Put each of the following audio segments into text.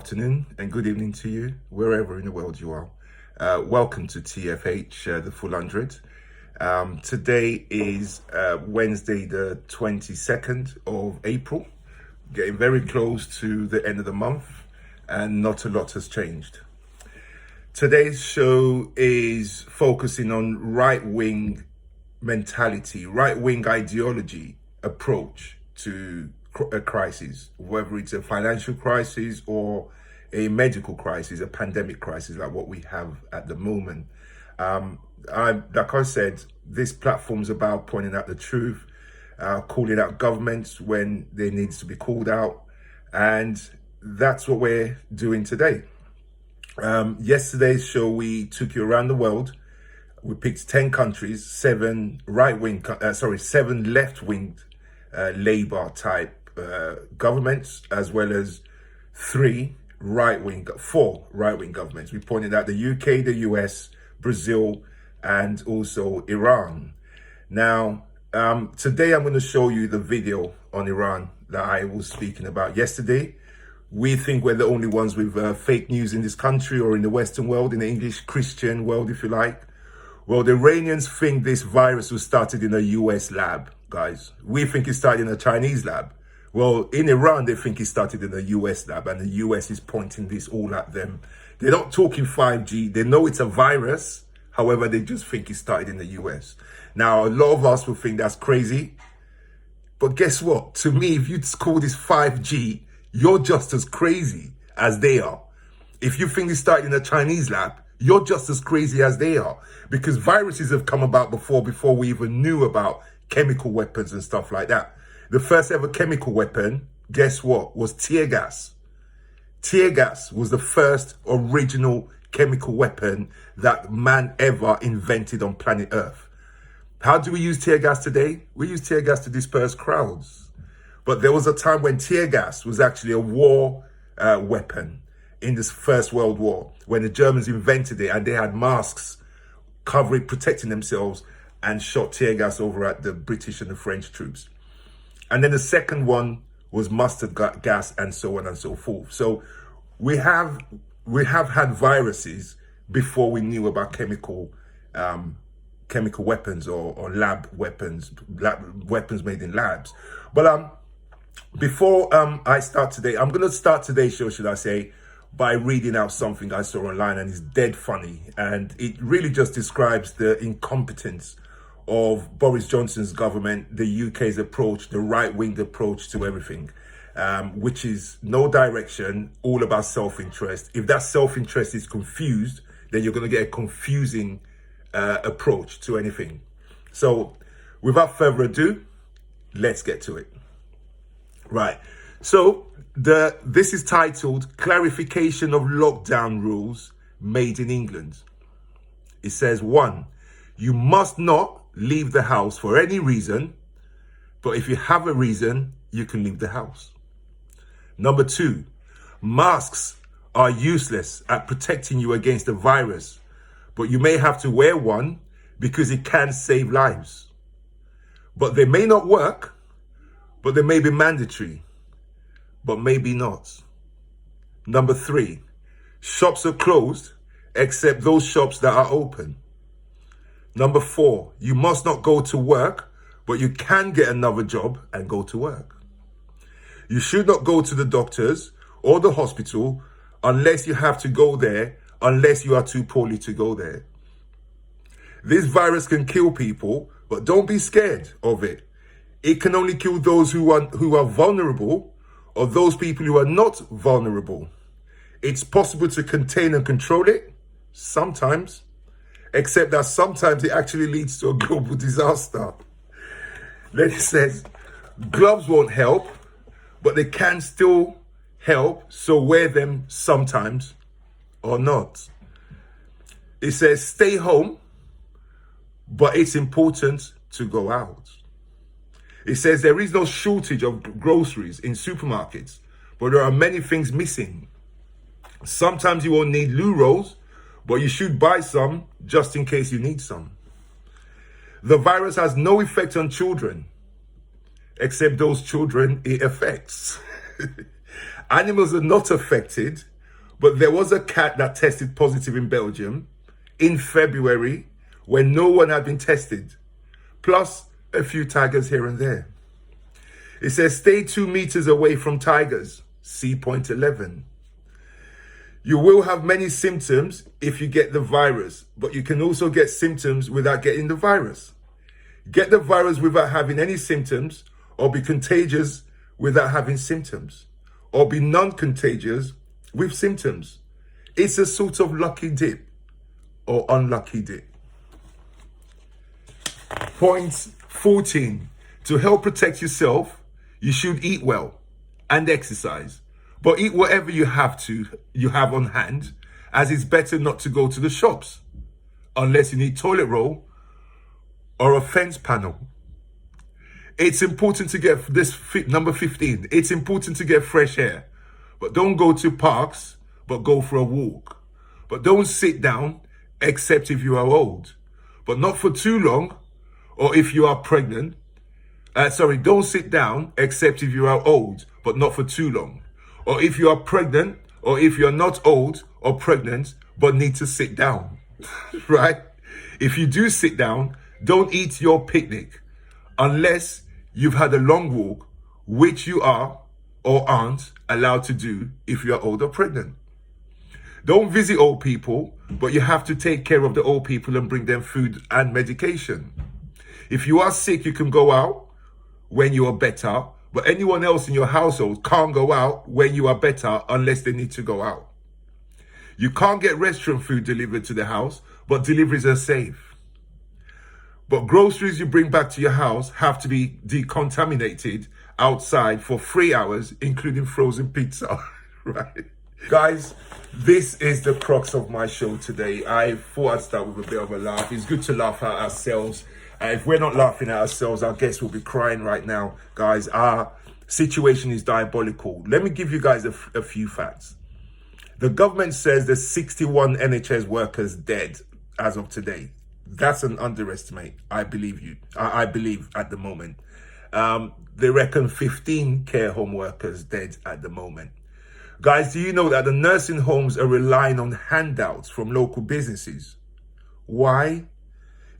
afternoon and good evening to you, wherever in the world you are. Welcome to TFH, the Full 100. Today is Wednesday, the 22nd of April, getting very close to the end of the month, and not a lot has changed. Today's show is focusing on right-wing mentality, right-wing ideology approach to a crisis, whether it's a financial crisis or a medical crisis, a pandemic crisis like what we have at the moment. Like I said, this platform is about pointing out the truth, calling out governments when they need to be called out, and that's what we're doing today. Yesterday's show, we took you around the world. We picked 10 countries, seven left-wing Labour type governments, as well as four right-wing governments. We pointed out the UK, the US, Brazil, and also Iran. Now, today I'm going to show you the video on Iran that I was speaking about yesterday. We think we're the only ones with fake news in this country, or in the Western world, in the English Christian world, if you like. Well, the Iranians think this virus was started in a US lab, guys. We think it started in a Chinese lab. Well, in Iran, they think it started in a US lab, and the US is pointing this all at them. They're not talking 5G. They know it's a virus. However, they just think it started in the US. Now, a lot of us will think that's crazy. But guess what? To me, if you call this 5G, you're just as crazy as they are. If you think it started in a Chinese lab, you're just as crazy as they are. Because viruses have come about before we even knew about chemical weapons and stuff like that. The first ever chemical weapon, guess what, was tear gas. Tear gas was the first original chemical weapon that man ever invented on planet Earth. How do we use tear gas today? We use tear gas to disperse crowds. But there was a time when tear gas was actually a war weapon in this First World War, when the Germans invented it and they had masks protecting themselves, and shot tear gas over at the British and the French troops. And then the second one was mustard gas, and so on and so forth. So we have had viruses before we knew about chemical weapons or lab weapons, weapons made in labs. But before I start today, I'm going to start today's show, should I say, by reading out something I saw online, and it's dead funny. And it really just describes the incompetence of Boris Johnson's government, the UK's approach, the right-wing approach to everything, which is no direction, all about self-interest. If that self-interest is confused, then you're going to get a confusing approach to anything. So without further ado, let's get to it. Right. So this is titled Clarification of Lockdown Rules Made in England. It says, 1, you must not leave the house for any reason, but if you have a reason, you can leave the house. Number 2, masks are useless at protecting you against the virus, but you may have to wear one because it can save lives. But they may not work, but they may be mandatory, but maybe not. Number 3, shops are closed except those shops that are open. Number 4, you must not go to work, but you can get another job and go to work. You should not go to the doctors or the hospital unless you have to go there, unless you are too poorly to go there. This virus can kill people, but don't be scared of it. It can only kill those who are vulnerable, or those people who are not vulnerable. It's possible to contain and control it, sometimes, except that sometimes it actually leads to a global disaster. Then it says, gloves won't help, but they can still help, so wear them sometimes or not. It says, stay home, but it's important to go out. It says there is no shortage of groceries in supermarkets, but there are many things missing. Sometimes you won't need loo rolls, but you should buy some just in case you need some. The virus has no effect on children, except those children it affects. Animals are not affected, But there was a cat that tested positive in Belgium in February when no one had been tested, plus a few tigers here and there. It says stay 2 meters away from tigers, see point 11. You will have many symptoms if you get the virus, but you can also get symptoms without getting the virus. Get the virus without having any symptoms, or be contagious without having symptoms, or be non-contagious with symptoms. It's a sort of lucky dip or unlucky dip. Point 14. To help protect yourself, you should eat well and exercise. But eat whatever you have on hand, as it's better not to go to the shops unless you need toilet roll or a fence panel. It's important to get number 15. It's important to get fresh air, but don't go to parks, but go for a walk. But don't sit down except if you are old, but not for too long, or if you are pregnant. Don't sit down except if you are old, but not for too long. Or if you are pregnant, or if you're not old or pregnant, but need to sit down, right? If you do sit down, don't eat your picnic unless you've had a long walk, which you are or aren't allowed to do if you're old or pregnant. Don't visit old people, but you have to take care of the old people and bring them food and medication. If you are sick, you can go out when you are better, but anyone else in your household can't go out when you are better unless they need to go out. You can't get restaurant food delivered to the house, but deliveries are safe. But groceries you bring back to your house have to be decontaminated outside for 3 hours, including frozen pizza, right? Guys, this is the crux of my show today. I thought I'd start with a bit of a laugh. It's good to laugh at ourselves. If we're not laughing at ourselves, our guests will be crying right now. Guys, our situation is diabolical. Let me give you guys a few facts. The government says there's 61 NHS workers dead as of today. That's an underestimate. I believe you. I believe at the moment. They reckon 15 care home workers dead at the moment. Guys, do you know that the nursing homes are relying on handouts from local businesses? Why?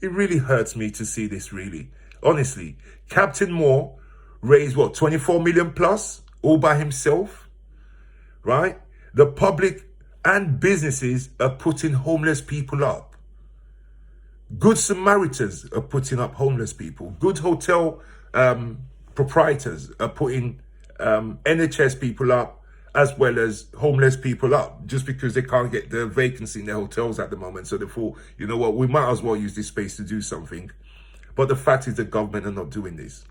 It really hurts me to see this, really. Honestly, Captain Moore raised, 24 million plus, all by himself, right? The public and businesses are putting homeless people up. Good Samaritans are putting up homeless people. Good hotel proprietors are putting NHS people up, as well as homeless people up, just because they can't get the vacancy in their hotels at the moment. So they thought, you know what, we might as well use this space to do something. But the fact is the government are not doing this.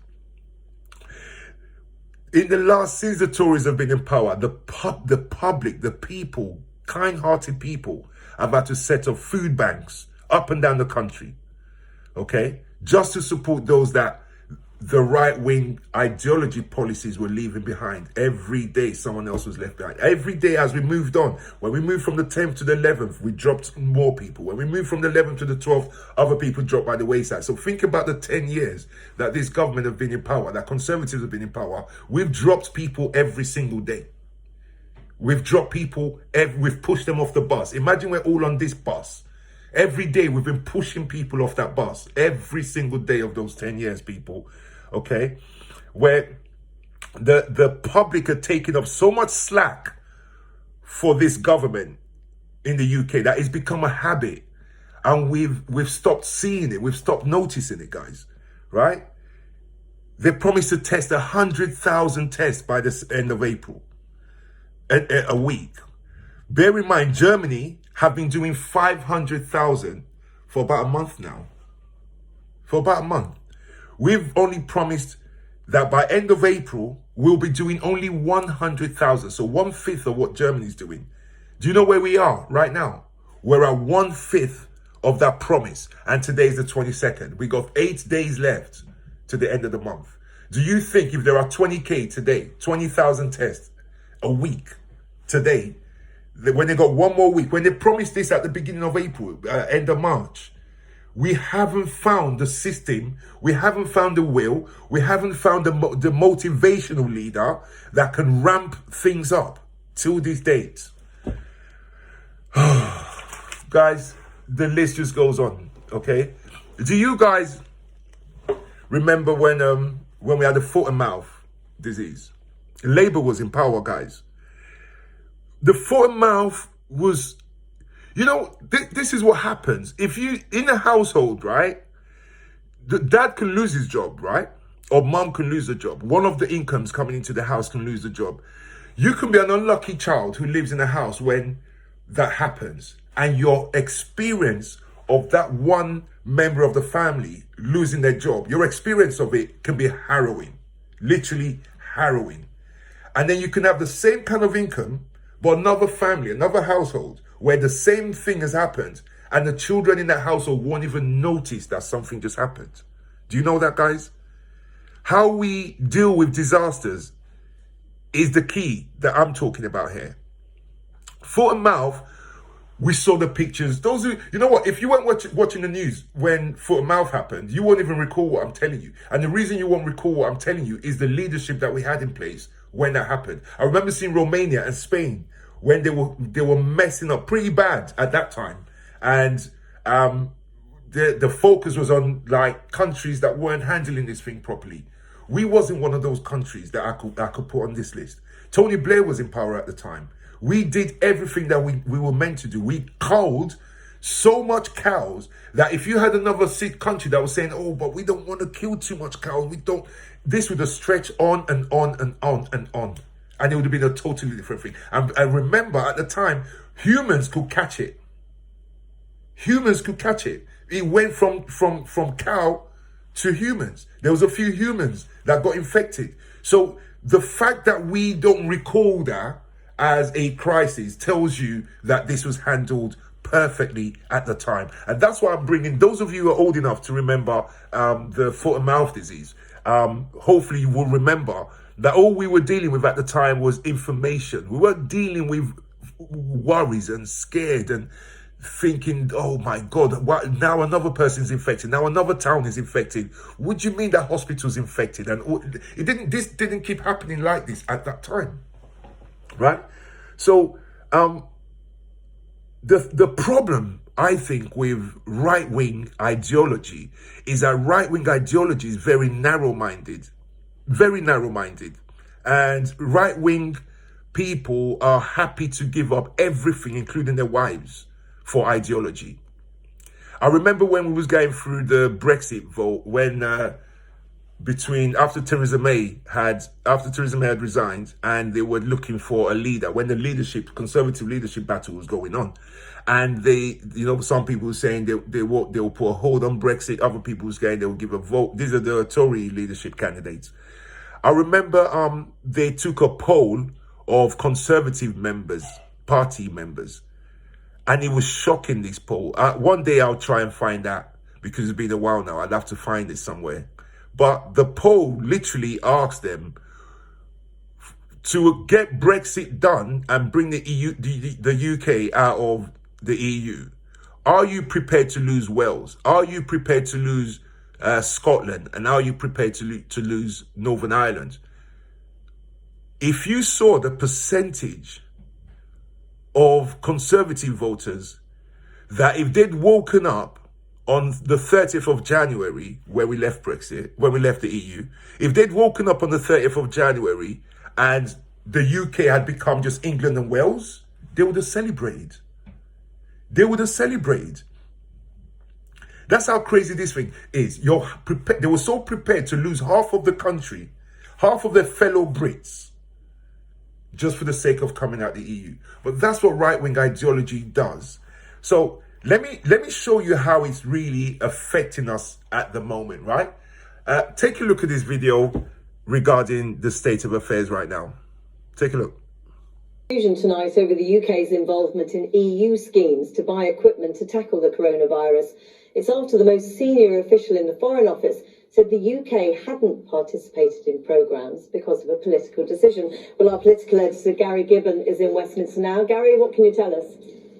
Since the Tories have been in power, the public, the people, kind-hearted people, have had to set up food banks up and down the country, okay? Just to support those that the right-wing ideology policies were leaving behind. Every day someone else was left behind. Every day as we moved on, when we moved from the 10th to the 11th, we dropped more people. When we moved from the 11th to the 12th, other people dropped by the wayside. So think about the 10 years that this government have been in power, that Conservatives have been in power. We've dropped people every single day. We've dropped people, we've pushed them off the bus. Imagine we're all on this bus. Every day we've been pushing people off that bus. Every single day of those 10 years, people. Okay? Where the public are taking up so much slack for this government in the UK that it's become a habit. And we've stopped seeing it. We've stopped noticing it, guys. Right? They promised to test 100,000 tests by the end of April. A week. Bear in mind, Germany have been doing 500,000 for about a month now. For about a month. We've only promised that by end of April, we'll be doing only 100,000. So 1/5 of what Germany's doing. Do you know where we are right now? We're at 1/5 of that promise. And today's the 22nd. We got 8 days left to the end of the month. Do you think if there are 20K today, 20,000 tests a week today, when they got one more week, when they promised this at the beginning of April, end of March, we haven't found the system, we haven't found the will, we haven't found the motivational leader that can ramp things up till this date. Guys, the list just goes on, okay? Do you guys remember when we had the foot and mouth disease? Labour was in power, guys. The foot and mouth was, this is what happens. If you, in a household, right, the dad can lose his job, right? Or mom can lose the job. One of the incomes coming into the house can lose the job. You can be an unlucky child who lives in a house when that happens. And your experience of that one member of the family losing their job, your experience of it can be harrowing. Literally harrowing. And then you can have the same kind of income, but another family, another household, where the same thing has happened, and the children in that household won't even notice that something just happened. Do you know that, guys? How we deal with disasters is the key that I'm talking about here. Foot and mouth, we saw the pictures. Those who, you know what, if you weren't watching the news when foot and mouth happened, you won't even recall what I'm telling you. And the reason you won't recall what I'm telling you is the leadership that we had in place when that happened. I remember seeing Romania and Spain when they were messing up pretty bad at that time. And the focus was on like countries that weren't handling this thing properly. We wasn't one of those countries that I could put on this list. Tony Blair was in power at the time. We did everything that we were meant to do. We culled so much cows that if you had another country that was saying, oh, but we don't want to kill too much cows, this would have stretched on and on and on and on. And it would have been a totally different thing. And I remember at the time, humans could catch it. Humans could catch it. It went from cow to humans. There was a few humans that got infected. So the fact that we don't recall that as a crisis tells you that this was handled perfectly at the time. And that's why I'm bringing those of you who are old enough to remember the foot and mouth disease. Hopefully you will remember that all we were dealing with at the time was information. We weren't dealing with worries and scared and thinking, oh my God, now another person's infected, now another town is infected. What do you mean that hospital's infected? And this didn't keep happening like this at that time, right? So the problem, I think, with right-wing ideology is that right-wing ideology is very narrow-minded, and right-wing people are happy to give up everything, including their wives, for ideology. I remember when we was going through the Brexit vote, when after Theresa May had resigned and they were looking for a leader, when the conservative leadership battle was going on, and some people were saying they will put a hold on Brexit, other people were saying they will give a vote. These are the Tory leadership candidates. I remember they took a poll of conservative party members, and it was shocking, this poll. One day I'll try and find that, because it's been a while now. I'd have to find it somewhere. But the poll literally asked them to get Brexit done and bring the UK out of the EU. Are you prepared to lose Wales? Are you prepared to lose Scotland? And are you prepared to lose Northern Ireland? If you saw the percentage of conservative voters that if they'd woken up on the 30th of January, where we left the EU, if they'd woken up on the 30th of January and the UK had become just England and Wales, they would have celebrated. They That's how crazy this thing is. They were so prepared to lose half of the country, half of their fellow Brits, just for the sake of coming out the EU. But that's what right-wing ideology does. So let me show you how it's really affecting us at the moment, right? Take a look at this video regarding the state of affairs right now. Take a look. Tonight over the UK's involvement in EU schemes to buy equipment to tackle the coronavirus. It's after the most senior official in the Foreign Office said the UK hadn't participated in programmes because of a political decision. Well, our political editor Gary Gibbon is in Westminster now. Gary, what can you tell us?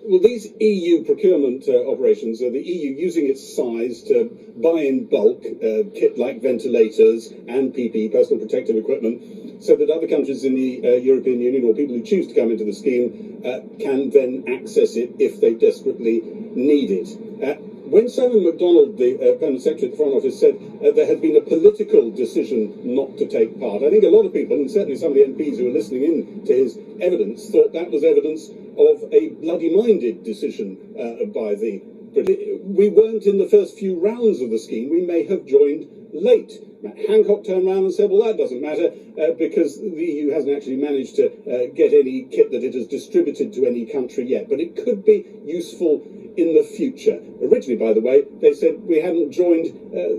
Well, these EU procurement operations are the EU using its size to buy in bulk kit like ventilators and PPE, personal protective equipment, so that other countries in the European Union or people who choose to come into the scheme can then access it if they desperately need it. When Simon MacDonald, the Permanent Secretary of the Foreign Office, said there had been a political decision not to take part, I think a lot of people, and certainly some of the MPs who were listening in to his evidence, thought that was evidence of a bloody-minded decision by the British. We weren't in the first few rounds of the scheme. We may have joined late. Matt Hancock turned around and said, well, that doesn't matter because the EU hasn't actually managed to get any kit that it has distributed to any country yet. But it could be useful in the future. Originally, by the way, they said we hadn't joined,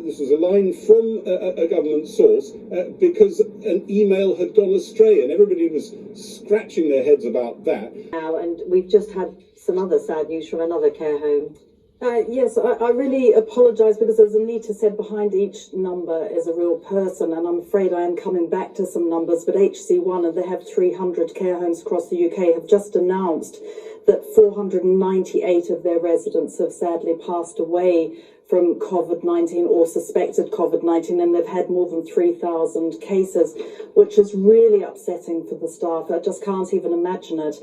this was a line from a government source, because an email had gone astray, and everybody was scratching their heads about that. Now, and we've just had some other sad news from another care home. Yes, I really apologise, because as Anita said, behind each number is a real person, and I'm afraid I am coming back to some numbers, but HC1, and they have 300 care homes across the UK, have just announced that 498 of their residents have sadly passed away from COVID-19 or suspected COVID-19, and they've had more than 3,000 cases, which is really upsetting for the staff. I just can't even imagine it.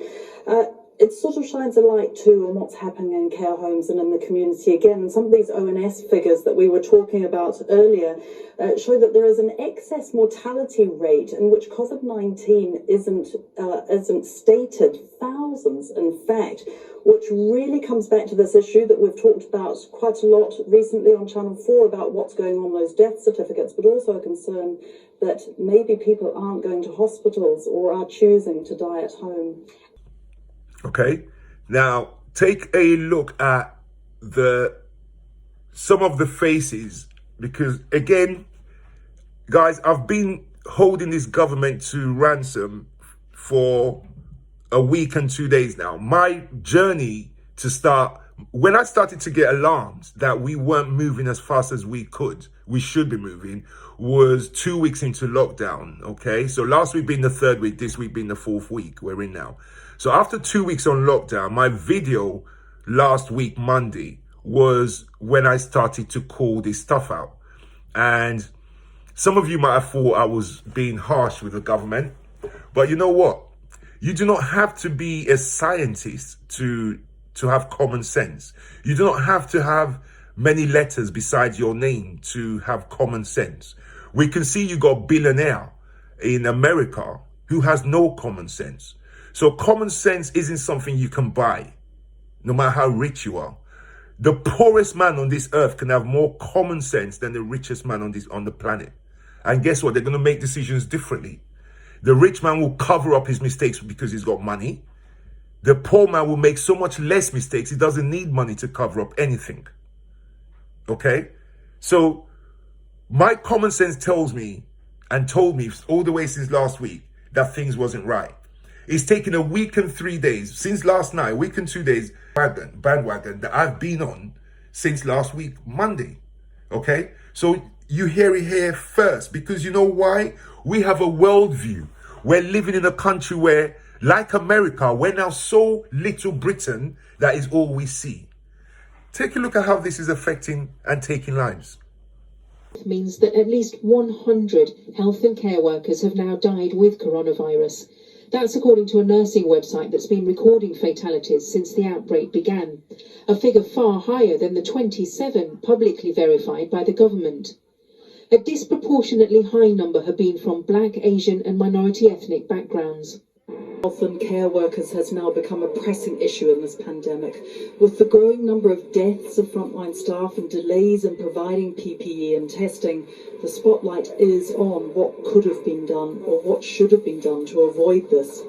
It sort of shines a light too on what's happening in care homes and in the community again. And some of these ONS figures that we were talking about earlier show that there is an excess mortality rate in which COVID-19 isn't stated, thousands in fact, which really comes back to this issue that we've talked about quite a lot recently on Channel 4 about what's going on those death certificates, but also a concern that maybe people aren't going to hospitals or are choosing to die at home. Okay, now take a look at some of the faces, because again, guys, I've been holding this government to ransom for a week and 2 days now. My journey to start, when I started to get alarmed that we weren't moving as fast as we should be moving, was 2 weeks into lockdown. Okay, so last week being the third week, this week being the fourth week we're in now. So after 2 weeks on lockdown, my video last week, Monday, was when I started to call this stuff out. And some of you might have thought I was being harsh with the government, but you know what? You do not have to be a scientist to have common sense. You do not have to have many letters beside your name to have common sense. We can see you got a billionaire in America who has no common sense. So common sense isn't something you can buy, no matter how rich you are. The poorest man on this earth can have more common sense than the richest man on the planet. And guess what? They're going to make decisions differently. The rich man will cover up his mistakes because he's got money. The poor man will make so much less mistakes, he doesn't need money to cover up anything. Okay? So my common sense tells me, and told me all the way since last week, that things wasn't right. It's taken a week and 3 days, since last night, a week and 2 days, bandwagon that I've been on since last week, Monday. Okay? So you hear it here first, because you know why? We have a worldview. We're living in a country where, like America, we're now so little Britain that is all we see. Take a look at how this is affecting and taking lives. Means that at least 100 health and care workers have now died with coronavirus. That's according to a nursing website that's been recording fatalities since the outbreak began, a figure far higher than the 27 publicly verified by the government. A disproportionately high number have been from Black, Asian and minority ethnic backgrounds. Health and care workers has now become a pressing issue in this pandemic. With the growing number of deaths of frontline staff and delays in providing PPE and testing, the spotlight is on what could have been done or what should have been done to avoid this.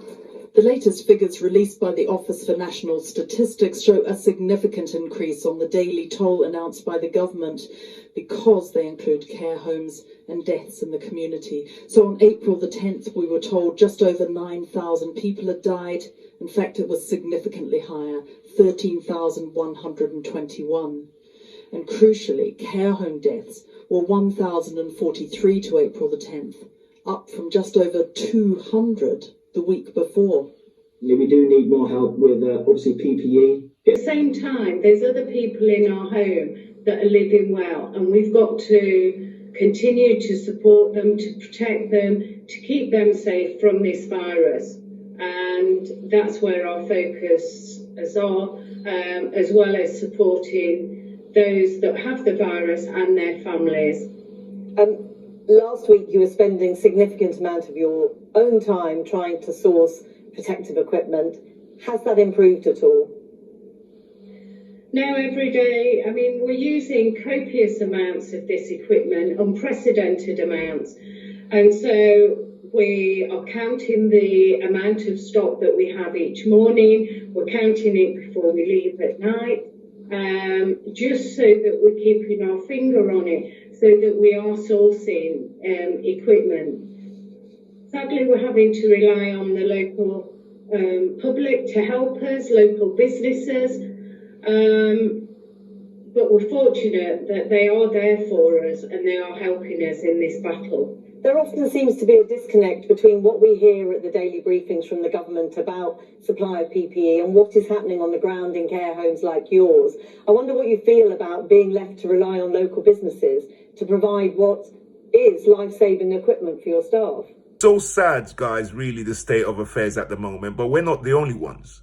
The latest figures released by the Office for National Statistics show a significant increase on the daily toll announced by the government because they include care homes and deaths in the community. So on April the 10th, we were told just over 9,000 people had died. In fact, it was significantly higher, 13,121. And crucially, care home deaths were 1,043 to April the 10th, up from just over 200 the week before. We do need more help with obviously PPE, At the same time, there's other people in our home that are living well, and we've got to continue to support them, to protect them, to keep them safe from this virus. And that's where our focus is on, as well as supporting those that have the virus and their families. Last week you were spending significant amount of your own time trying to source protective equipment. Has that improved at all? Now every day, I mean, we're using copious amounts of this equipment, unprecedented amounts. And so we are counting the amount of stock that we have each morning. We're counting it before we leave at night, just so that we're keeping our finger on it, so that we are sourcing equipment. Sadly, we're having to rely on the local public to help us, local businesses. But we're fortunate that they are there for us and they are helping us in this battle. There often seems to be a disconnect between what we hear at the daily briefings from the government about supply of PPE and what is happening on the ground in care homes like yours. I wonder what you feel about being left to rely on local businesses to provide what is life-saving equipment for your staff. So sad, guys, really, the state of affairs at the moment, but we're not the only ones.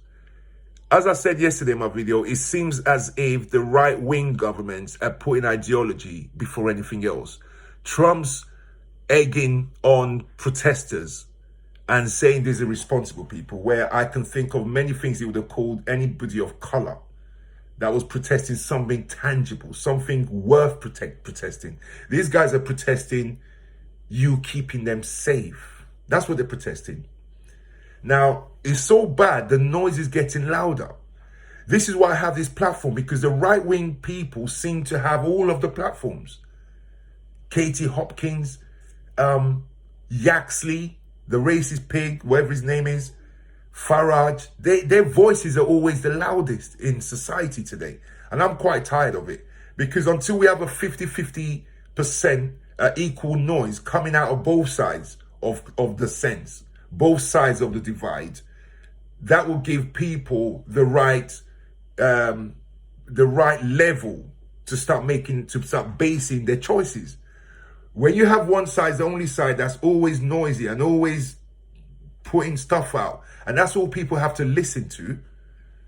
As I said yesterday in my video, it seems as if the right-wing governments are putting ideology before anything else. Trump's egging on protesters and saying these are responsible people, where I can think of many things he would have called anybody of color that was protesting something tangible, something worth protesting. These guys are protesting you keeping them safe. That's what they're protesting. Now, it's so bad, the noise is getting louder. This is why I have this platform, because the right-wing people seem to have all of the platforms. Katie Hopkins, Yaxley, the racist pig, whatever his name is, Farage, their voices are always the loudest in society today. And I'm quite tired of it, because until we have a 50-50% equal noise coming out of both sides of the sense, both sides of the divide, that will give people the right level to start basing their choices. When you have one side, the only side that's always noisy and always putting stuff out, and that's all people have to listen to,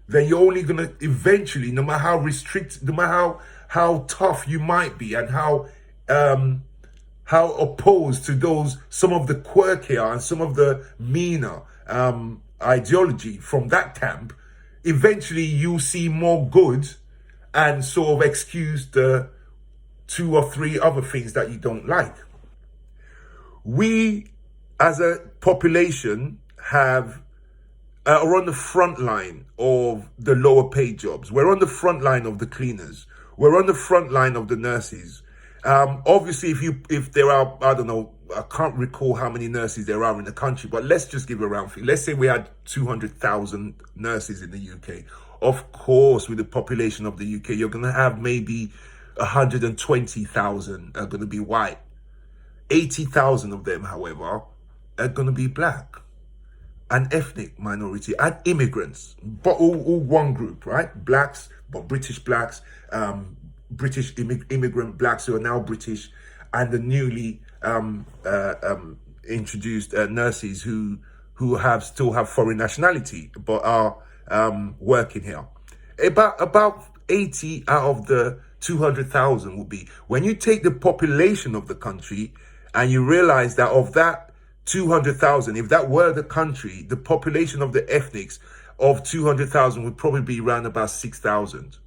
then you're only gonna eventually, no matter how no matter how tough you might be and how opposed to some of the quirkier and some of the meaner ideology from that camp, eventually you see more good and sort of excuse the 2 or 3 other things that you don't like. We, as a population, are on the front line of the lower paid jobs. We're on the front line of the cleaners. We're on the front line of the nurses. Obviously, if there are, I don't know, I can't recall how many nurses there are in the country, but let's just give a round figure. Let's say we had 200,000 nurses in the UK. Of course, with the population of the UK, you're going to have maybe 120,000 are going to be white. 80,000 of them, however, are going to be black, an ethnic minority, and immigrants, but all one group, right? Blacks, but British blacks, British immigrant blacks who are now British, and the newly introduced nurses who still have foreign nationality but are working here. About 80 out of the 200,000 will be. When you take the population of the country and you realize that of that 200,000, if that were the country, the population of the ethnics of 200,000 would probably be around about 6,000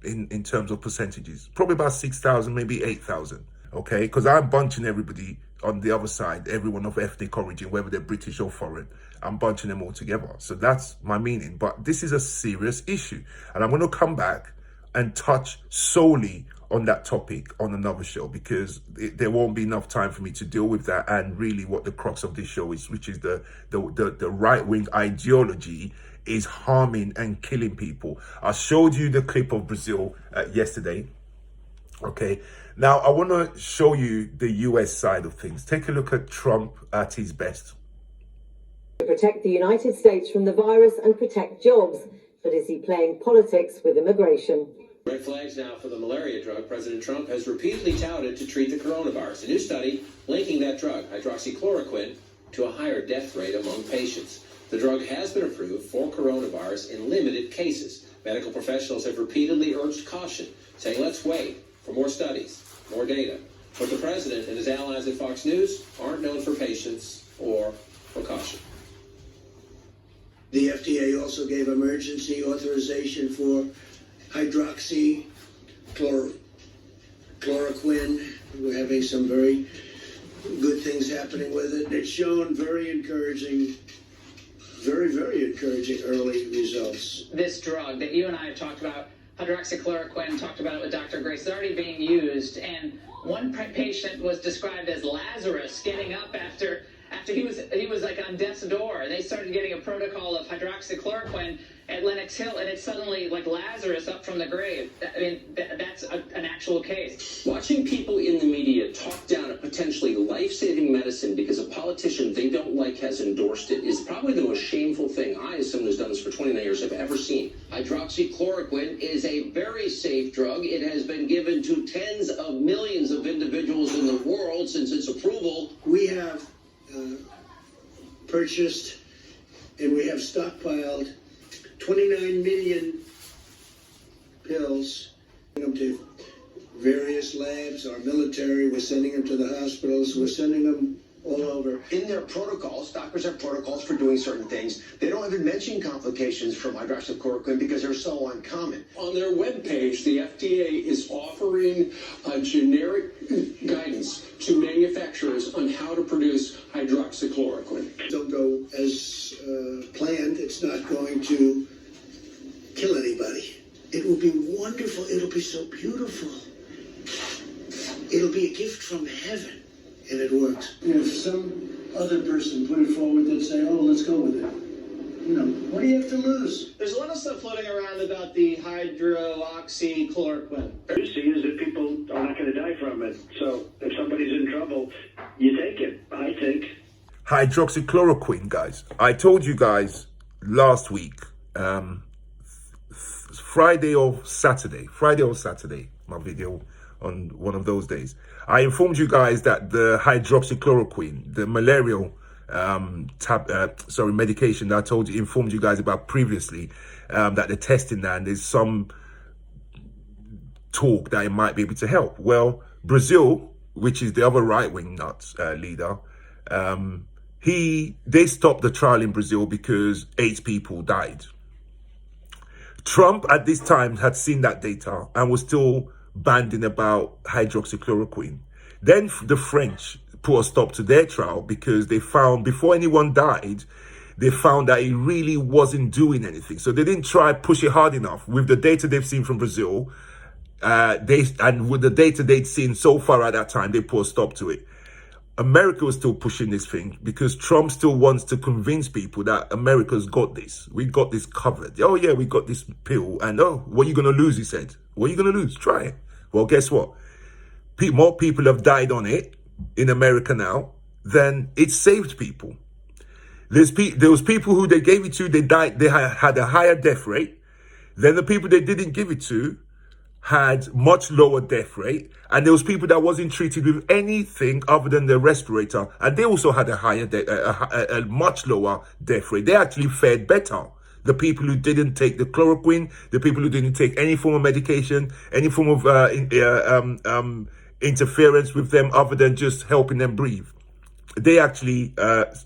in terms of percentages. Probably about 6,000, maybe 8,000. Okay, because I'm bunching everybody on the other side, everyone of ethnic origin, whether they're British or foreign. I'm bunching them all together. So that's my meaning. But this is a serious issue. And I'm going to come back and touch solely on that topic on another show, because there won't be enough time for me to deal with that and really what the crux of this show is, which is the right-wing ideology is harming and killing people. I showed you the clip of Brazil yesterday. Okay, now I want to show you the US side of things. Take a look at Trump at his best. To protect the United States from the virus and protect jobs. But is he playing politics with immigration? Red flags now for the malaria drug President Trump has repeatedly touted to treat the coronavirus. A new study linking that drug, hydroxychloroquine, to a higher death rate among patients. The drug has been approved for coronavirus in limited cases. Medical professionals have repeatedly urged caution, saying let's wait for more studies, more data. But the president and his allies at Fox News aren't known for patience or for caution. The FDA also gave emergency authorization for hydroxychloroquine. We're having some very good things happening with it. It's shown very encouraging, very encouraging early results. This drug that you and I have talked about, hydroxychloroquine, talked about it with Dr. Grace, is already being used. And one patient was described as Lazarus getting up after he was like on death's door. They started getting a protocol of hydroxychloroquine at Lenox Hill, and it's suddenly like Lazarus up from the grave. I mean, that's an actual case. Watching people in the media talk down a potentially life-saving medicine because a politician they don't like has endorsed it is probably the most shameful thing I, as someone who's done this for 29 years, have ever seen. Hydroxychloroquine is a very safe drug. It has been given to tens of millions of individuals in the world since its approval. We have purchased and we have stockpiled 29 million pills. Sending them to various labs, our military, we're sending them to the hospitals, we're sending them all over. In their protocols, doctors have protocols for doing certain things. They don't even mention complications from hydroxychloroquine because they're so uncommon. On their webpage, the FDA is offering a generic guidance to manufacturers on how to produce hydroxychloroquine. Don't go as planned. It's not going to kill anybody. It will be wonderful. It'll be so beautiful. It'll be a gift from heaven. And it works. If some other person put it forward, they'd say, oh, let's go with it. You know, what do you have to lose? There's a lot of stuff floating around about the hydroxychloroquine. What you see is that people are not going to die from it. So if somebody's in trouble, you take it, I think. Hydroxychloroquine, guys. I told you guys last week, Friday or Saturday, my video on one of those days, I informed you guys that the hydroxychloroquine, the malarial medication that I informed you guys about previously, that they're testing now, and there's some talk that it might be able to help. Well, Brazil, which is the other right-wing nuts leader, they stopped the trial in Brazil because 8 people died. Trump at this time had seen that data and was still banding about hydroxychloroquine. Then the French put a stop to their trial because they found, before anyone died, they found that it really wasn't doing anything. So they didn't try push it hard enough. With the data they've seen from Brazil, and with the data they'd seen so far at that time, they put a stop to it. America was still pushing this thing because Trump still wants to convince people that America's got this. We got this covered. Oh yeah, we got this pill. And oh, what are you going to lose, he said. What are you going to lose? Try it. Well, guess what? More people have died on it in America now than it saved people. There was people who they gave it to, they died, they had a higher death rate. Then the people they didn't give it to had much lower death rate, and there was people that wasn't treated with anything other than the respirator, and they also had a much lower death rate. They actually fared better. The people who didn't take the chloroquine, the people who didn't take any form of medication, any form of interference with them other than just helping them breathe, they actually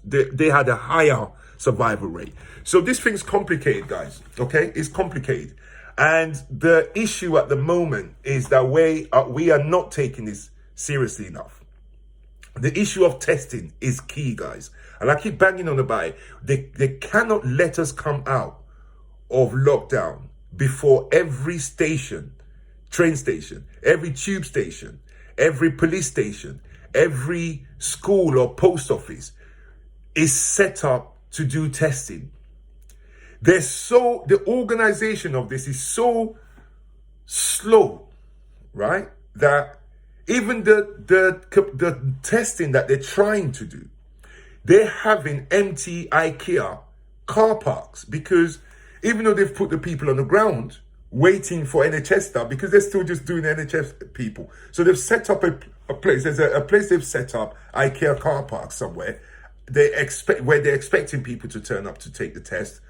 they had a higher survival rate. So this thing's complicated, guys. Okay, it's complicated. And the issue at the moment is that we are not taking this seriously enough. The issue of testing is key, guys. And I keep banging on about it. They cannot let us come out of lockdown before every station, train station, every tube station, every police station, every school or post office is set up to do testing. The organization of this is so slow, right? That even the testing that they're trying to do, they're having empty IKEA car parks because even though they've put the people on the ground waiting for NHS stuff, because they're still just doing NHS people. So they've set up a place. There's a place they've set up, IKEA car park somewhere. Where they're expecting people to turn up to take the test.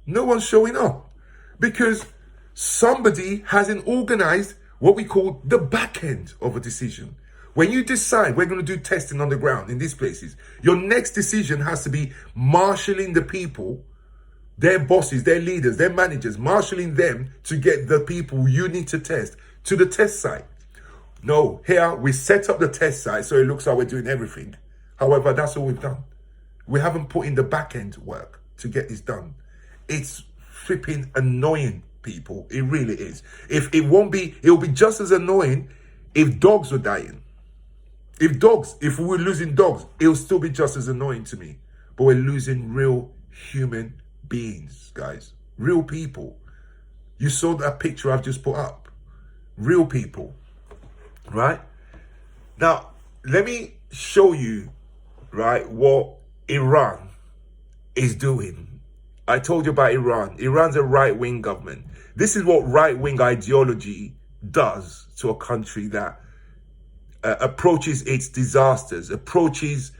No one's showing up because somebody hasn't organized what we call the back end of a decision. When you decide we're going to do testing on the ground in these places, your next decision has to be marshalling the people, their bosses, their leaders, their managers, marshalling them to get the people you need to test to the test site. No, here we set up the test site so it looks like we're doing everything. However, that's all we've done. We haven't put in the back end work to get this done. It's flipping annoying, people. It really is. It'll be just as annoying if dogs were dying. If we were losing dogs, it'll still be just as annoying to me. But we're losing real human beings, guys. Real people. You saw that picture I've just put up. Real people. Right? Now, let me show you, right, what Iran is doing. I told you about Iran. Iran's a right-wing government. This is what right-wing ideology does to a country that approaches its disasters, approaches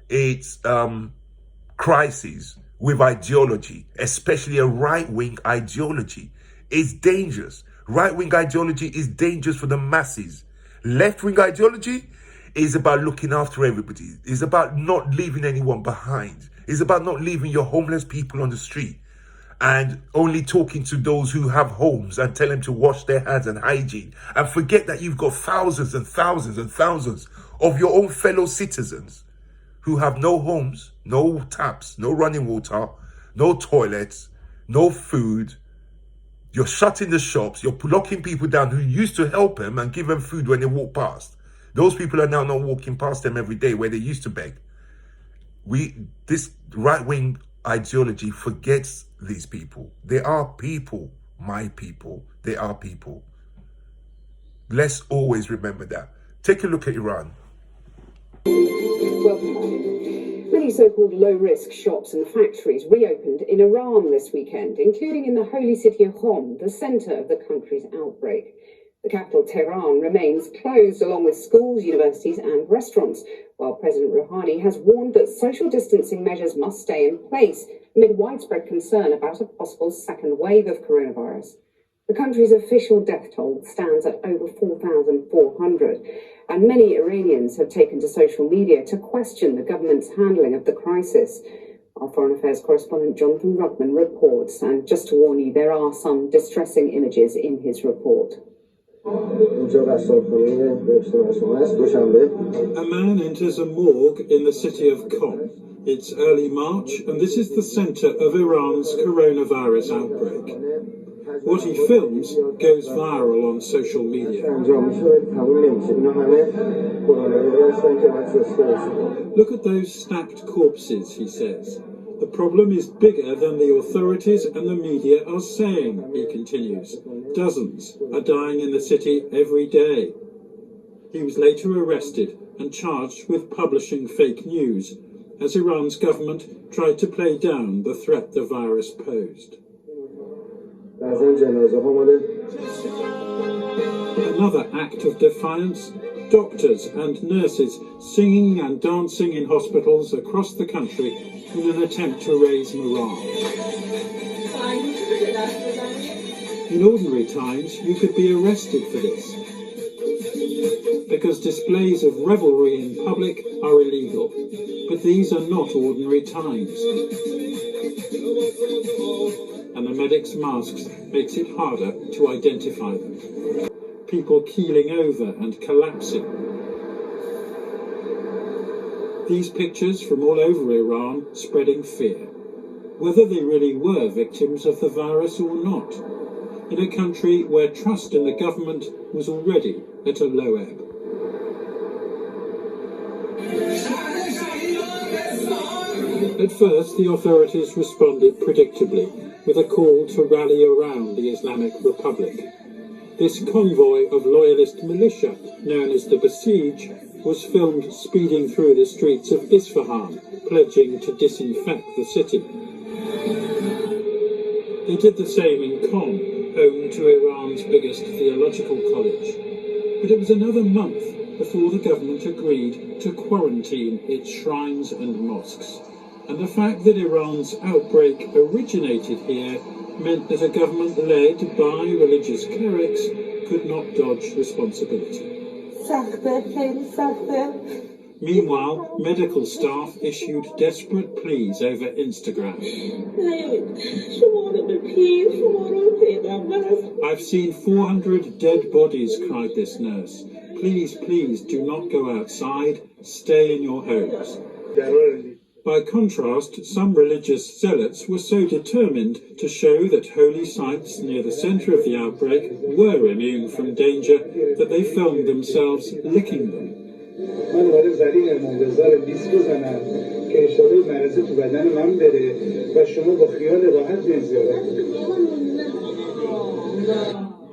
its crises with ideology, especially a right-wing ideology. It's dangerous. Right-wing ideology is dangerous for the masses. Left-wing ideology is about looking after everybody. It's about not leaving anyone behind. It's about not leaving your homeless people on the street and only talking to those who have homes and tell them to wash their hands and hygiene, and forget that you've got thousands and thousands and thousands of your own fellow citizens who have no homes, no taps, no running water, no toilets, no food. You're shutting the shops. You're locking people down who used to help them and give them food when they walk past. Those people are now not walking past them every day where they used to beg. This right-wing ideology forgets these people. They are people, my people. They are people. Let's always remember that. Take a look at Iran. Many so-called low-risk shops and factories reopened in Iran this weekend, including in the holy city of Qom, the centre of the country's outbreak. The capital, Tehran, remains closed along with schools, universities and restaurants, while President Rouhani has warned that social distancing measures must stay in place amid widespread concern about a possible second wave of coronavirus. The country's official death toll stands at over 4,400, and many Iranians have taken to social media to question the government's handling of the crisis. Our Foreign Affairs correspondent Jonathan Rugman reports, and just to warn you, there are some distressing images in his report. A man enters a morgue in the city of Qom. It's early March, and this is the centre of Iran's coronavirus outbreak. What he films goes viral on social media. Look at those stacked corpses, he says. The problem is bigger than the authorities and the media are saying, he continues. Dozens are dying in the city every day. He was later arrested and charged with publishing fake news, as Iran's government tried to play down the threat the virus posed. Another act of defiance, doctors and nurses singing and dancing in hospitals across the country in an attempt to raise morale. In ordinary times, you could be arrested for this, because displays of revelry in public are illegal. But these are not ordinary times. And the medics' masks makes it harder to identify them. People keeling over and collapsing. These pictures from all over Iran spreading fear, whether they really were victims of the virus or not, in a country where trust in the government was already at a low ebb. At first, the authorities responded predictably with a call to rally around the Islamic Republic. This convoy of loyalist militia, known as the Besiege, was filmed speeding through the streets of Isfahan, pledging to disinfect the city. They did the same in Qom, home to Iran's biggest theological college. But it was another month before the government agreed to quarantine its shrines and mosques. And the fact that Iran's outbreak originated here meant that a government led by religious clerics could not dodge responsibility. Meanwhile, medical staff issued desperate pleas over Instagram. I've seen 400 dead bodies, cried this nurse. Please, please do not go outside. Stay in your homes. By contrast, some religious zealots were so determined to show that holy sites near the centre of the outbreak were immune from danger that they filmed themselves licking them.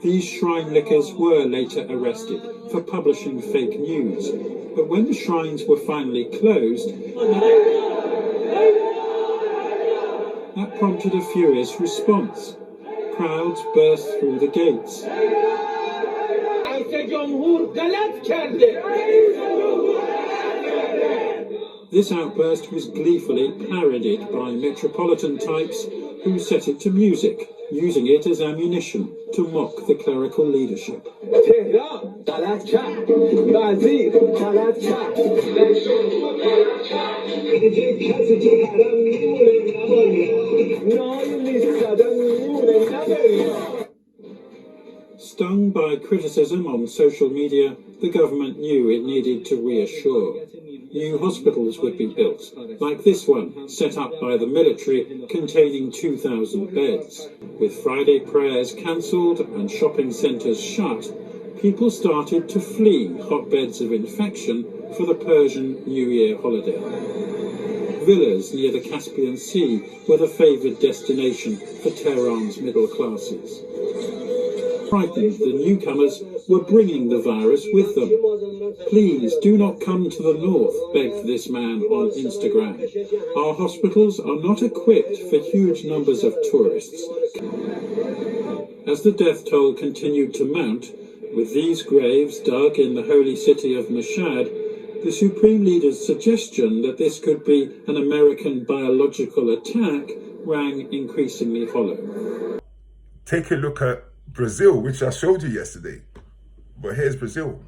These shrine lickers were later arrested for publishing fake news, but when the shrines were finally closed, that prompted a furious response. Crowds burst through the gates. This outburst was gleefully parodied by metropolitan types who set it to music, using it as ammunition to mock the clerical leadership. Stung by criticism on social media, the government knew it needed to reassure. New hospitals would be built, like this one, set up by the military, containing 2,000 beds. With Friday prayers cancelled and shopping centres shut, people started to flee hotbeds of infection for the Persian New Year holiday. Villas near the Caspian Sea were the favoured destination for Tehran's middle classes. Frightened, the newcomers were bringing the virus with them. Please do not come to the north, begged this man on Instagram. Our hospitals are not equipped for huge numbers of tourists. As the death toll continued to mount, with these graves dug in the holy city of Mashhad, the Supreme Leader's suggestion that this could be an American biological attack rang increasingly hollow. Take a look at Brazil, which I showed you yesterday. But here's Brazil.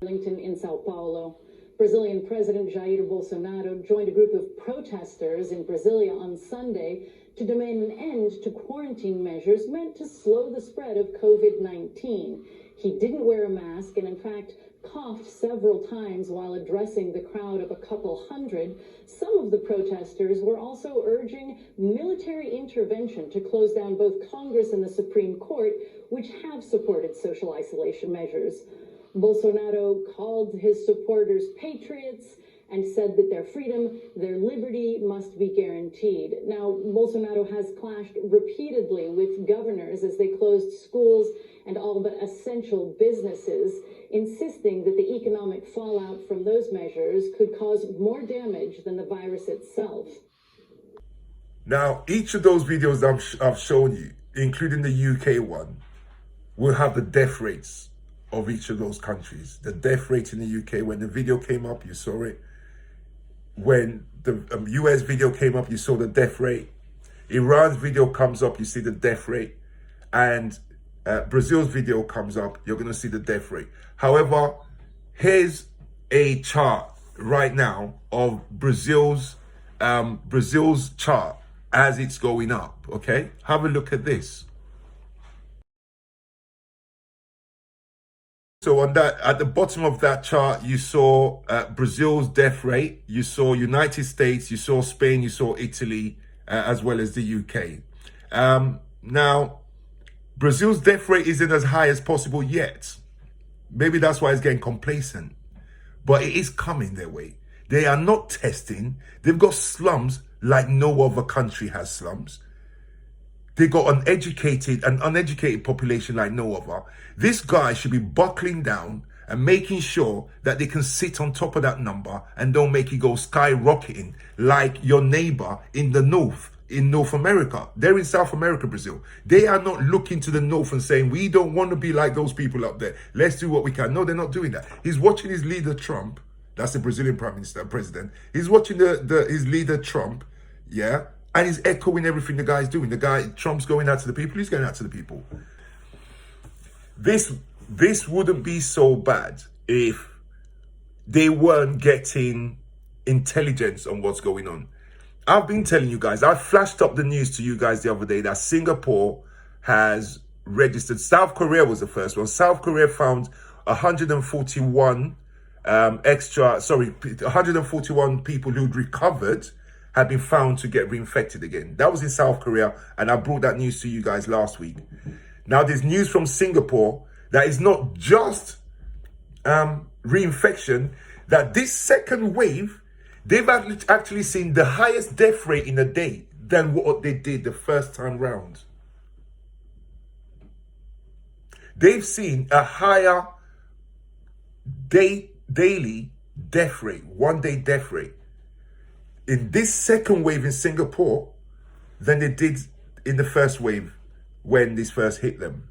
In Sao Paulo, Brazilian President Jair Bolsonaro joined a group of protesters in Brasilia on Sunday to demand an end to quarantine measures meant to slow the spread of COVID-19. He didn't wear a mask and, in fact, coughed several times while addressing the crowd of a couple hundred. Some of the protesters were also urging military intervention to close down both Congress and the Supreme Court, which have supported social isolation measures. Bolsonaro called his supporters patriots and said that their freedom, their liberty must be guaranteed. Now, Bolsonaro has clashed repeatedly with governors as they closed schools and all but essential businesses, insisting that the economic fallout from those measures could cause more damage than the virus itself. Now, each of those videos I've shown you, including the UK one, will have the death rates of each of those countries. The death rate in the UK, when the video came up, you saw it. When the US video came up, you saw the death rate. Iran's video comes up, you see the death rate. And Brazil's video comes up, you're going to see the death rate. However, here's a chart right now of Brazil's chart as it's going up, okay? Have a look at this. So on that, at the bottom of that chart, you saw Brazil's death rate, you saw United States, you saw Spain, you saw Italy, as well as the UK. Now, Brazil's death rate isn't as high as possible yet. Maybe that's why it's getting complacent. But it is coming their way. They are not testing. They've got slums like no other country has slums. They got an uneducated population like no other. This guy should be buckling down and making sure that they can sit on top of that number and don't make it go skyrocketing like your neighbor in the north in North America. They're in South America, Brazil. They are not looking to the north and saying, we don't want to be like those people up there. Let's do what we can. No, they're not doing that. He's watching his leader, Trump. That's the Brazilian president. He's watching his leader, Trump, yeah? And he's echoing everything the guy's doing. Trump's going out to the people. He's going out to the people. This wouldn't be so bad if they weren't getting intelligence on what's going on. I've been telling you guys, I flashed up the news to you guys the other day that Singapore has registered. South Korea was the first one. South Korea found 141 141 people who'd recovered had been found to get reinfected again. That was in South Korea, and I brought that news to you guys last week. Now there's news from Singapore that is not just reinfection, that this second wave, they've actually seen the highest death rate in a day than what they did the first time round. They've seen a higher daily death rate, 1 day death rate, in this second wave in Singapore than they did in the first wave when this first hit them,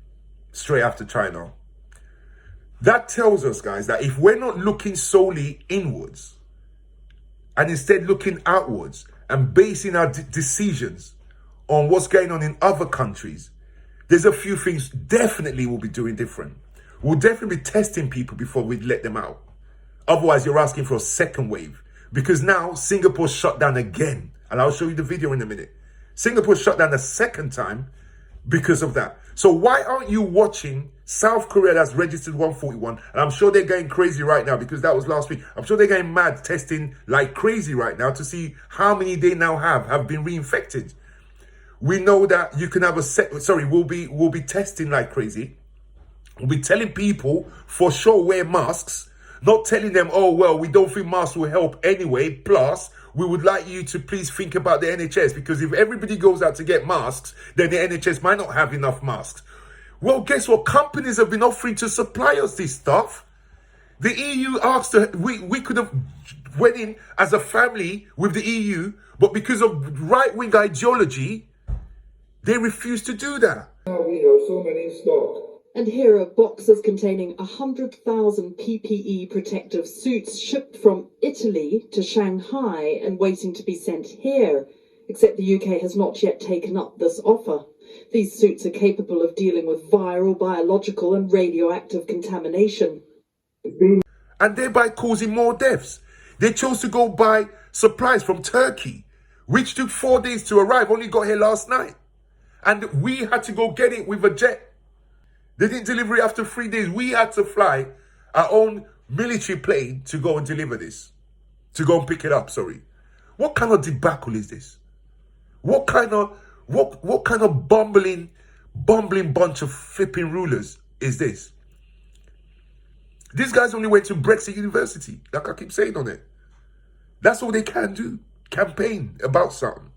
straight after China. That tells us, guys, that if we're not looking solely inwards and instead looking outwards and basing our decisions on what's going on in other countries, there's a few things definitely we'll be doing different. We'll definitely be testing people before we let them out. Otherwise, you're asking for a second wave. Because now Singapore shut down again. And I'll show you the video in a minute. Singapore shut down a second time because of that. So why aren't you watching South Korea that's registered 141? And I'm sure they're going crazy right now because that was last week. I'm sure they're going mad testing like crazy right now to see how many they now have been reinfected. We know that you can have we'll be testing like crazy. We'll be telling people for sure wear masks, not telling them, oh, well, we don't think masks will help anyway. Plus, we would like you to please think about the NHS, because if everybody goes out to get masks, then the NHS might not have enough masks. Well, guess what? Companies have been offering to supply us this stuff. The EU asked, we could have went in as a family with the EU, but because of right-wing ideology, they refused to do that. Now we have so many in stock. And here are boxes containing 100,000 PPE protective suits shipped from Italy to Shanghai and waiting to be sent here. Except the UK has not yet taken up this offer. These suits are capable of dealing with viral, biological and radioactive contamination. And thereby causing more deaths. They chose to go buy supplies from Turkey, which took 4 days to arrive, only got here last night. And we had to go get it with a jet. They didn't deliver it after 3 days. We had to fly our own military plane to go and deliver this. To go and pick it up, sorry. What kind of debacle is this? What kind of bumbling bunch of flipping rulers is this? These guys only went to Brexit University, like I keep saying on it. That's all they can do. Campaign about something.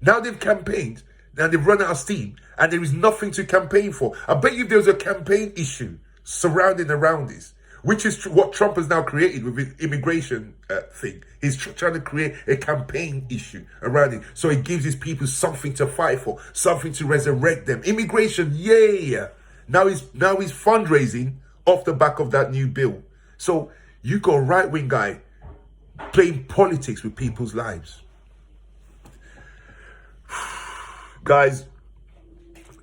Now they've campaigned. Now they've run out of steam and there is nothing to campaign for. I bet you if there was a campaign issue surrounding around this, which is what Trump has now created with his immigration thing. He's trying to create a campaign issue around it. So he gives his people something to fight for, something to resurrect them. Immigration, yeah. Now he's fundraising off the back of that new bill. So you got a right-wing guy playing politics with people's lives. Guys,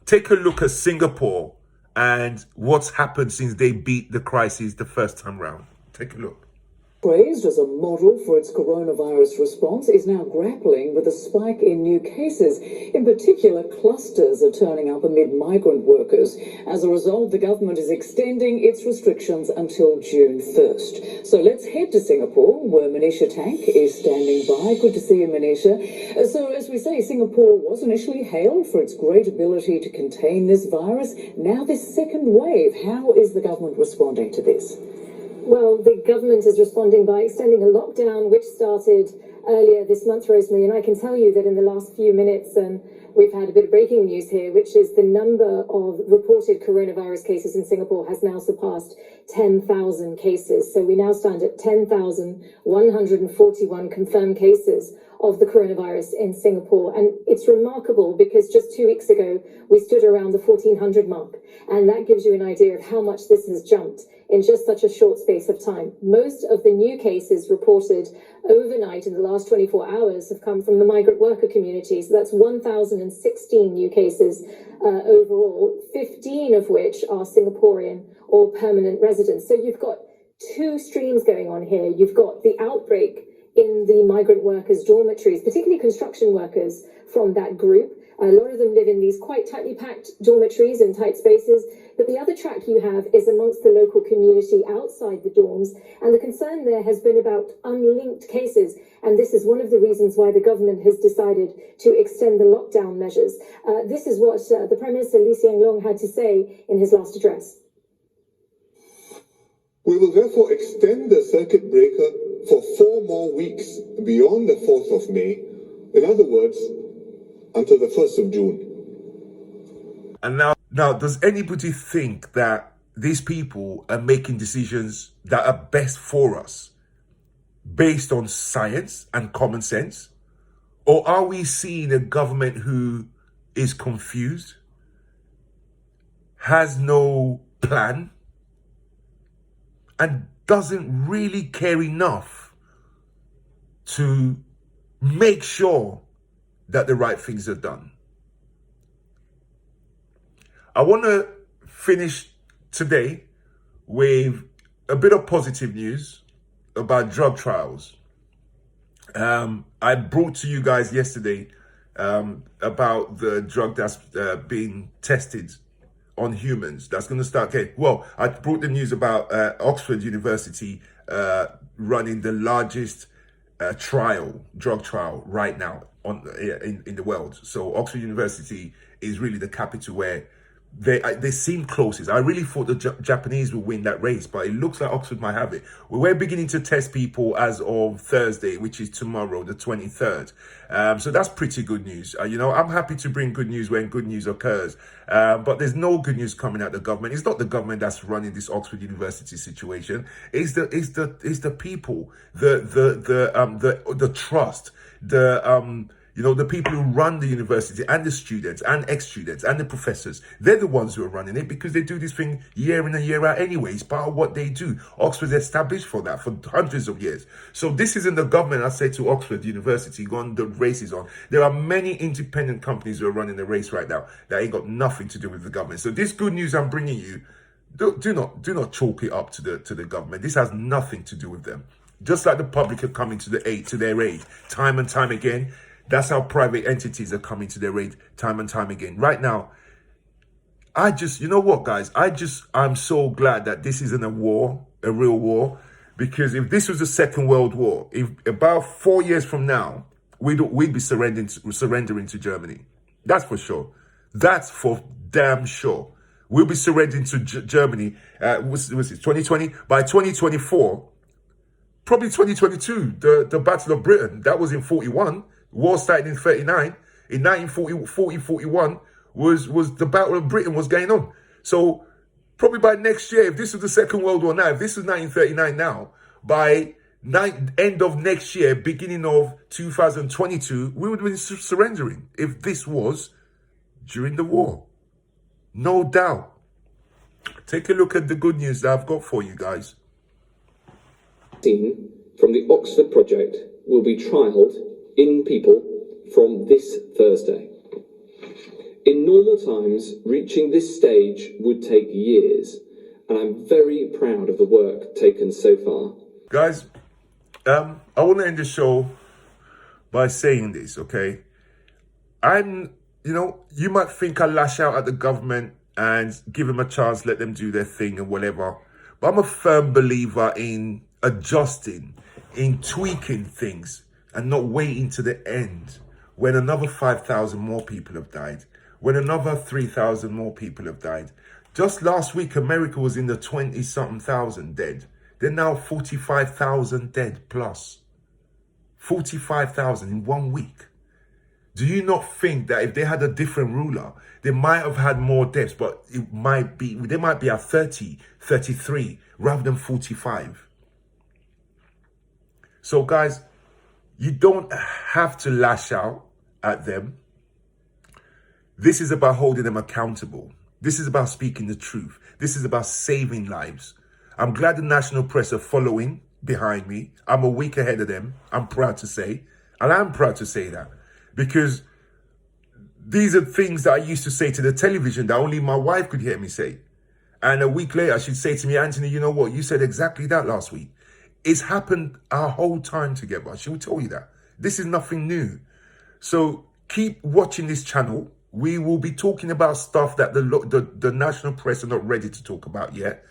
take a look at Singapore and what's happened since they beat the crisis the first time round. Take a look. Praised as a model for its coronavirus response, is now grappling with a spike in new cases. In particular, clusters are turning up amid migrant workers. As a result, the government is extending its restrictions until June 1st. So let's head to Singapore, where Manisha Tank is standing by. Good to see you, Manisha. So as we say, Singapore was initially hailed for its great ability to contain this virus. Now this second wave, how is the government responding to this? Well, the government is responding by extending a lockdown, which started earlier this month, Rosemary. And I can tell you that in the last few minutes, we've had a bit of breaking news here, which is the number of reported coronavirus cases in Singapore has now surpassed 10,000 cases. So we now stand at 10,141 confirmed cases of the coronavirus in Singapore. And it's remarkable because just 2 weeks ago, we stood around the 1400 mark. And that gives you an idea of how much this has jumped in just such a short space of time. Most of the new cases reported overnight in the last 24 hours have come from the migrant worker community. So that's 1,016 new cases overall, 15 of which are Singaporean or permanent residents. So you've got two streams going on here. You've got the outbreak in the migrant workers' dormitories, particularly construction workers from that group. A lot of them live in these quite tightly packed dormitories and tight spaces. But the other track you have is amongst the local community outside the dorms. And the concern there has been about unlinked cases. And this is one of the reasons why the government has decided to extend the lockdown measures. This is what the Prime Minister Lee Hsien Loong had to say in his last address. We will therefore extend the circuit breaker for 4 more weeks beyond the 4th of May. In other words, until the 1st of June. And now, does anybody think that these people are making decisions that are best for us based on science and common sense? Or are we seeing a government who is confused, has no plan, and doesn't really care enough to make sure that the right things are done? I want to finish today with a bit of positive news about drug trials. I brought to you guys yesterday about the drug that's being tested on humans. That's going to start getting, well, I brought the news about Oxford University running the largest drug trial right now in the world. So Oxford University is really the capital where they seem closest. I really thought the Japanese would win that race, but it looks like Oxford might have it. We're beginning to test people as of Thursday, which is tomorrow, the 23rd. So that's pretty good news. I'm happy to bring good news when good news occurs. But there's no good news coming out of the government. It's not the government that's running this Oxford University situation. It's the people, the trust, the people who run the university and the students and ex-students and the professors. They're the ones who are running it because they do this thing year in and year out anyway. It's part of what they do. Oxford's established for that for hundreds of years. So this isn't the government, I say, to Oxford University, gone the race is on. There are many independent companies who are running the race right now that ain't got nothing to do with the government. So this good news I'm bringing you, do not chalk it up to the government. This has nothing to do with them. Just like the public are coming to their aid time and time again. That's how private entities are coming to their aid time and time again. Right now, you know what, guys? I'm so glad that this isn't a war, a real war, because if this was the Second World War, if about 4 years from now, we'd be surrendering to Germany. That's for sure. That's for damn sure. We'll be surrendering to Germany. Was it 2020? By 2024, probably 2022, the Battle of Britain, that was in 41. War started in 39. In 1941 was the Battle of Britain was going on. So probably by next year, if this was the Second World War now, if this is 1939 now, by end of next year, beginning of 2022, we would have been surrendering if this was during the war. No doubt. Take a look at the good news that I've got for you guys. From the Oxford project will be trialled in people from this Thursday. In normal times, reaching this stage would take years, and I'm very proud of the work taken so far. Guys, I want to end the show by saying this, okay? You might think I lash out at the government and give them a chance, let them do their thing and whatever, but I'm a firm believer in adjusting, in tweaking things, and not waiting to the end when another 5,000 more people have died, when another 3,000 more people have died. Just last week, America was in the 20-something thousand dead. They're now 45,000 dead plus. 45,000 in 1 week. Do you not think that if they had a different ruler, they might have had more deaths, but they might be at 30, 33 rather than 45? So guys, You don't have to lash out at them. This is about holding them accountable. This is about speaking the truth. This is about saving lives. I'm glad the national press are following behind me. I'm a week ahead of them. I'm proud to say, and I'm proud to say that, because these are things that I used to say to the television that only my wife could hear me say. And a week later, she'd say to me, Anthony, you know what? You said exactly that last week. It's happened our whole time together. She will tell you that. This is nothing new. So keep watching this channel. We will be talking about stuff that the national press are not ready to talk about yet.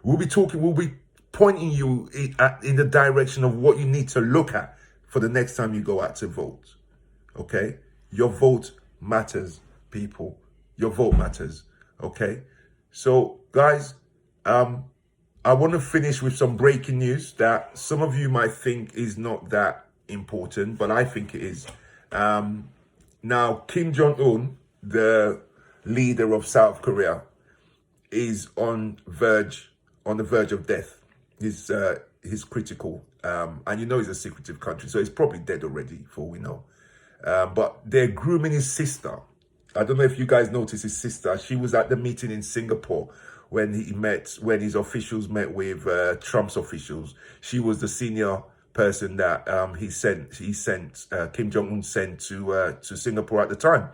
We'll be pointing you in the direction of what you need to look at for the next time you go out to vote. Okay? Your vote matters, people. Your vote matters. Okay? So, guys, I want to finish with some breaking news that some of you might think is not that important, but I think it is. Now, Kim Jong-un, the leader of South Korea, is on the verge of death. He's critical, and you know he's a secretive country, so he's probably dead already, for all we know. But they're grooming his sister. I don't know if you guys noticed his sister. She was at the meeting in Singapore when his officials met with Trump's officials. She was the senior person that Kim Jong-un sent to Singapore at the time.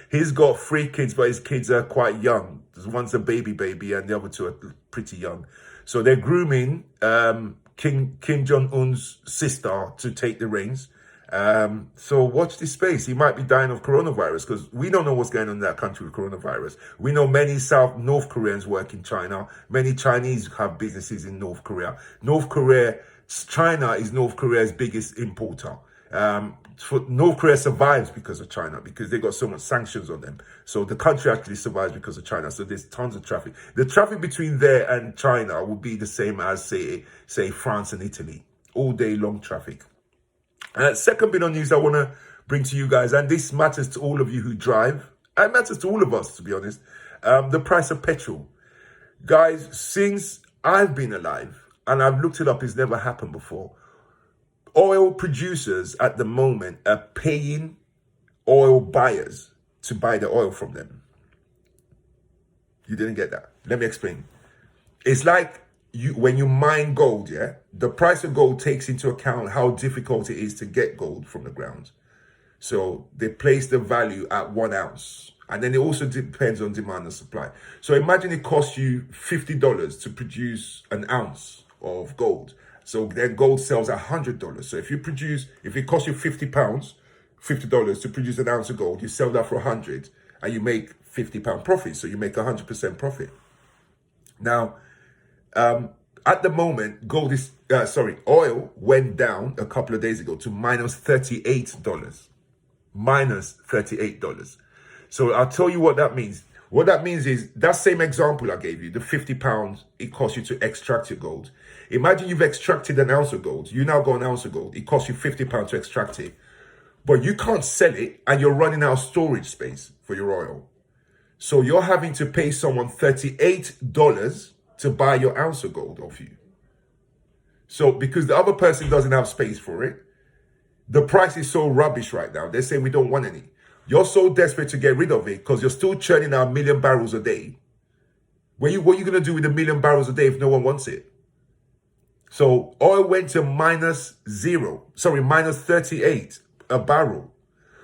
He's got 3 kids, but his kids are quite young. One's a baby, and the other 2 are pretty young. So they're grooming Kim Jong-un's sister to take the reins. So watch this space. He might be dying of coronavirus, because we don't know what's going on in that country with coronavirus. We know many North Koreans work in China. Many Chinese have businesses in North Korea. China is North Korea's biggest importer. North Korea survives because of China, because they got so much sanctions on them. So the country actually survives because of China. So there's tons of traffic. The traffic between there and China will be the same as, say France and Italy. All day long traffic. Second bit of news I want to bring to you guys, and this matters to all of you who drive. It matters to all of us, to be honest. The price of petrol. Guys, since I've been alive, and I've looked it up, it's never happened before. Oil producers at the moment are paying oil buyers to buy the oil from them. You didn't get that. Let me explain. It's like when you mine gold, yeah? The price of gold takes into account how difficult it is to get gold from the ground. So they place the value at 1 ounce. And then it also depends on demand and supply. So imagine it costs you $50 to produce an ounce of gold. So then gold sells at $100. So if it costs you £50 to produce an ounce of gold, you sell that for 100 and you make £50 profit. So you make 100% profit. Now, at the moment, oil went down a couple of days ago to minus $38. Minus $38. So I'll tell you what that means. What that means is that same example I gave you, the £50 it costs you to extract your gold. Imagine you've extracted an ounce of gold. You now got an ounce of gold. It costs you £50 to extract it. But you can't sell it and you're running out of storage space for your oil. So you're having to pay someone $38 to buy your ounce of gold off you. So because the other person doesn't have space for it, the price is so rubbish right now. They're saying we don't want any. You're so desperate to get rid of it because you're still churning out 1 million barrels a day. What are you going to do with 1 million barrels a day if no one wants it? So oil went to minus 38 a barrel.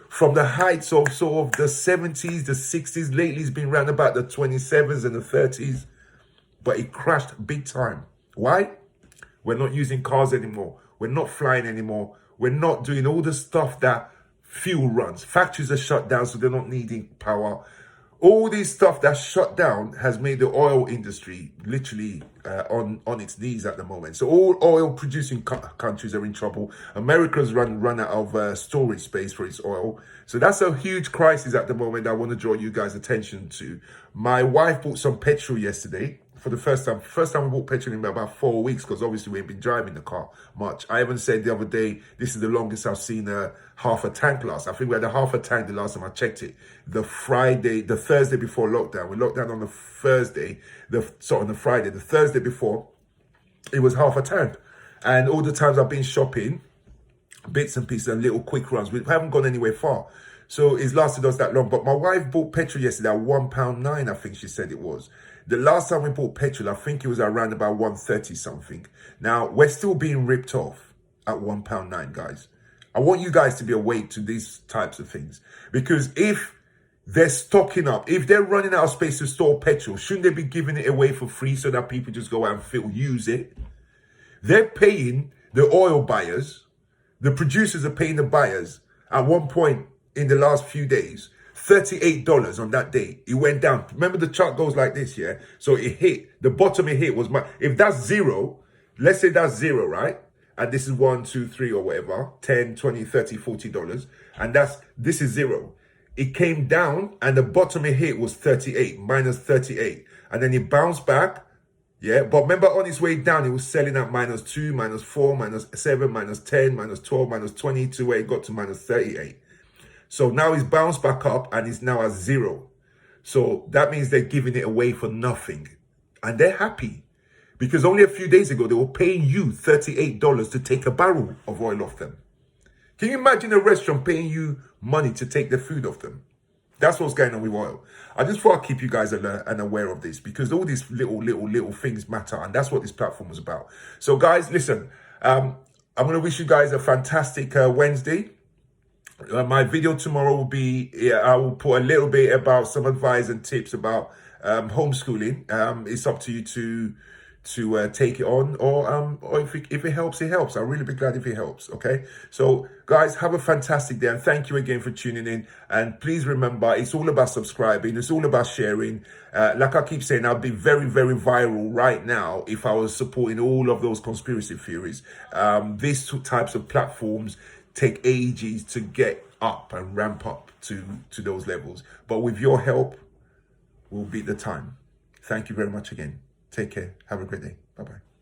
From the heights of sort of the 70s, the 60s, lately it's been around about the 27s and the 30s. But it crashed big time. Why? We're not using cars anymore. We're not flying anymore. We're not doing all the stuff that fuel runs. Factories are shut down, so they're not needing power. All this stuff that's shut down has made the oil industry literally on its knees at the moment. So all oil producing countries are in trouble. America's run out of storage space for its oil. So that's a huge crisis at the moment that I want to draw you guys' attention to. My wife bought some petrol yesterday. For the first time we bought petrol in about 4 weeks, because obviously we ain't been driving the car much. I even said the other day, this is the longest I've seen half a tank last. I think we had a half a tank the last time I checked it. The Thursday before lockdown. We locked down on the Thursday, on the Friday. The Thursday before, it was half a tank. And all the times I've been shopping, bits and pieces and little quick runs. We haven't gone anywhere far. So it's lasted us that long. But my wife bought petrol yesterday at £1.09, I think she said it was. The last time we bought petrol, I think it was around about 130 something. Now, we're still being ripped off at £1.09, guys. I want you guys to be awake to these types of things. Because if they're stocking up, if they're running out of space to store petrol, shouldn't they be giving it away for free so that people just go out and use it? They're paying the oil buyers, the producers are paying the buyers at one point in the last few days, $38 on that day. It went down. Remember the chart goes like this, yeah? So it hit, the bottom it hit was, if that's zero, let's say that's zero, right? And this is 1, 2, 3 or whatever, 10, 20, 30, $40. And this is zero. It came down and the bottom it hit was 38, minus 38. And then it bounced back. Yeah, but remember on its way down, it was selling at -2, -4, -7, -10, -12, -20 to where it got to -38. So now it's bounced back up and it's now at zero. So that means they're giving it away for nothing. And they're happy because only a few days ago, they were paying you $38 to take a barrel of oil off them. Can you imagine a restaurant paying you money to take the food off them? That's what's going on with oil. I just thought I'd keep you guys alert and aware of this because all these little things matter. And that's what this platform was about. So guys, listen, I'm going to wish you guys a fantastic Wednesday. My video tomorrow will be, I will put a little bit about some advice and tips about homeschooling. It's up to you to take it on, or if it helps, it helps. I'll really be glad if it helps. Okay, so guys, have a fantastic day and thank you again for tuning in. And please remember, it's all about subscribing, it's all about sharing. Like I keep saying, I'll be very, very viral right now if I was supporting all of those conspiracy theories. These two types of platforms take ages to get up and ramp up to those levels, but with your help, we'll beat the time. Thank you very much again. Take care. Have a great day. Bye-bye.